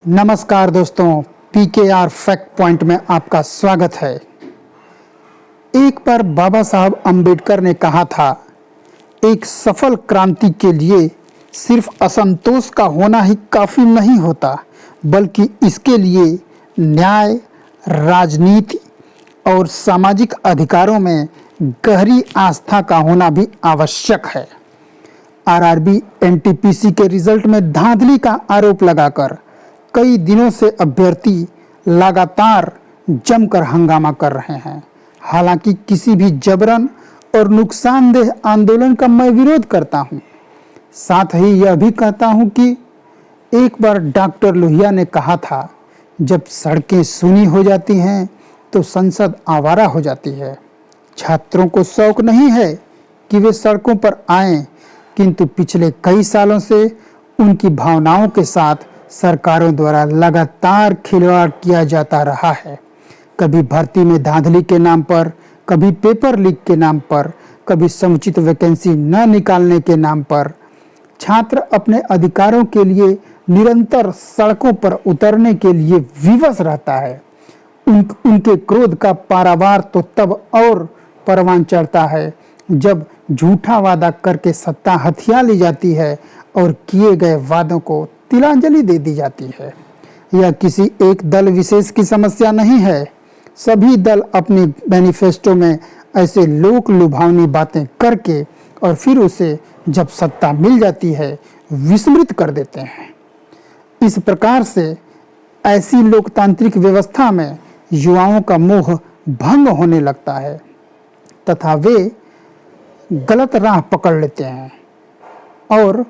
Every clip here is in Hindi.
नमस्कार दोस्तों, पीकेआर फैक्ट पॉइंट में आपका स्वागत है। एक बार बाबा साहब अम्बेडकर ने कहा था, एक सफल क्रांति के लिए सिर्फ असंतोष का होना ही काफ़ी नहीं होता, बल्कि इसके लिए न्याय, राजनीति और सामाजिक अधिकारों में गहरी आस्था का होना भी आवश्यक है। आरआरबी एनटीपीसी के रिजल्ट में धांधली का आरोप लगाकर कई दिनों से अभ्यर्थी लगातार जमकर हंगामा कर रहे हैं। हालांकि किसी भी जबरन और नुकसानदेह आंदोलन का मैं विरोध करता हूं। साथ ही यह भी कहता हूं कि एक बार डॉक्टर लोहिया ने कहा था, जब सड़कें सूनी हो जाती हैं तो संसद आवारा हो जाती है। छात्रों को शौक नहीं है कि वे सड़कों पर आएं, किंतु पिछले कई सालों से उनकी भावनाओं के साथ सरकारों द्वारा लगातार खिलवाड़ किया जाता रहा है। कभी भर्ती में धांधली के नाम पर, कभी पेपर लीक के नाम पर, कभी समुचित वैकेंसी न निकालने के नाम पर। छात्र अपने अधिकारों के लिए निरंतर सड़कों पर उतरने के लिए विवश रहता है। उनके क्रोध का पारावार तो तब और परवान चढ़ता है जब झूठा वादा करके सत्ता हथिया ली जाती है और किए गए वादों को तिलांजलि दे दी जाती है। यह किसी एक दल विशेष की समस्या नहीं है। सभी दल अपने मैनिफेस्टो में ऐसे लोक लुभावनी बातें करके और फिर उसे जब सत्ता मिल जाती है विस्मृत कर देते हैं। इस प्रकार से ऐसी लोकतांत्रिक व्यवस्था में युवाओं का मोह भंग होने लगता है तथा वे गलत राह पकड़ लेते हैं और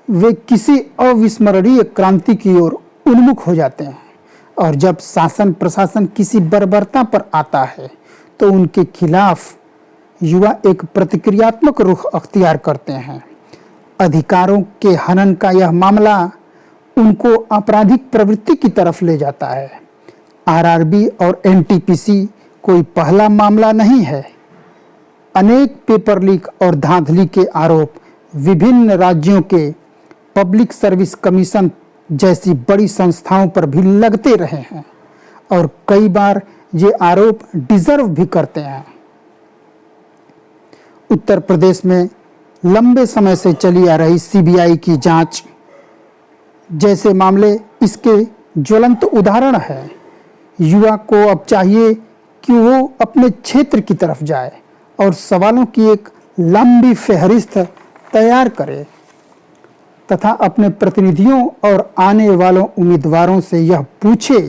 वे किसी अविस्मरणीय क्रांति की ओर उन्मुख हो जाते हैं। और जब शासन प्रशासन किसी बर्बरता पर आता है तो उनके खिलाफ युवा एक प्रतिक्रियात्मक रुख अख्तियार करते हैं। अधिकारों के हनन का यह मामला उनको आपराधिक प्रवृत्ति की तरफ ले जाता है। आरआरबी और एनटीपीसी कोई पहला मामला नहीं है। अनेक पेपर लीक और धांधली के आरोप विभिन्न राज्यों के पब्लिक सर्विस कमीशन जैसी बड़ी संस्थाओं पर भी लगते रहे हैं और कई बार ये आरोप डिजर्व भी करते हैं। उत्तर प्रदेश में लंबे समय से चली आ रही सीबीआई की जांच जैसे मामले इसके ज्वलंत उदाहरण है। युवा को अब चाहिए कि वो अपने क्षेत्र की तरफ जाए और सवालों की एक लंबी फहरिस्त तैयार करे तथा अपने प्रतिनिधियों और आने वालों उम्मीदवारों से यह पूछे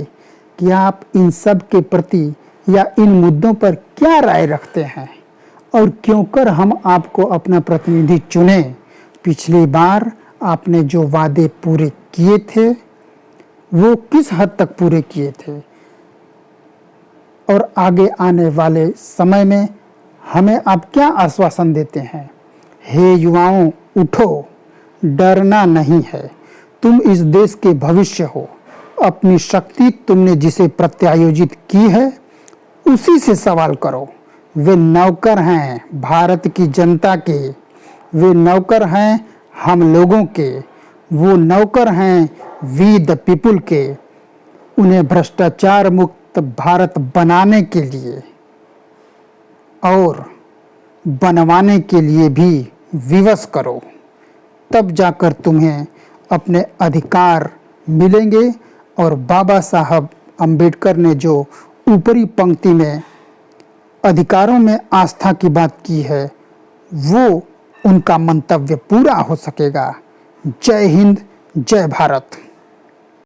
कि आप इन सब के प्रति या इन मुद्दों पर क्या राय रखते हैं और क्यों कर हम आपको अपना प्रतिनिधि चुने। पिछली बार आपने जो वादे पूरे किए थे वो किस हद तक पूरे किए थे और आगे आने वाले समय में हमें आप क्या आश्वासन देते हैं। हे युवाओं, उठो, डरना नहीं है। तुम इस देश के भविष्य हो। अपनी शक्ति तुमने जिसे प्रत्यायोजित की है उसी से सवाल करो। वे नौकर हैं भारत की जनता के, वे नौकर हैं हम लोगों के, वो नौकर हैं वी द पीपुल के। उन्हें भ्रष्टाचार मुक्त भारत बनाने के लिए और बनवाने के लिए भी विवश करो। तब जाकर तुम्हें अपने अधिकार मिलेंगे और बाबा साहब अम्बेडकर ने जो ऊपरी पंक्ति में अधिकारों में आस्था की बात की है वो उनका मंतव्य पूरा हो सकेगा। जय हिंद, जय भारत।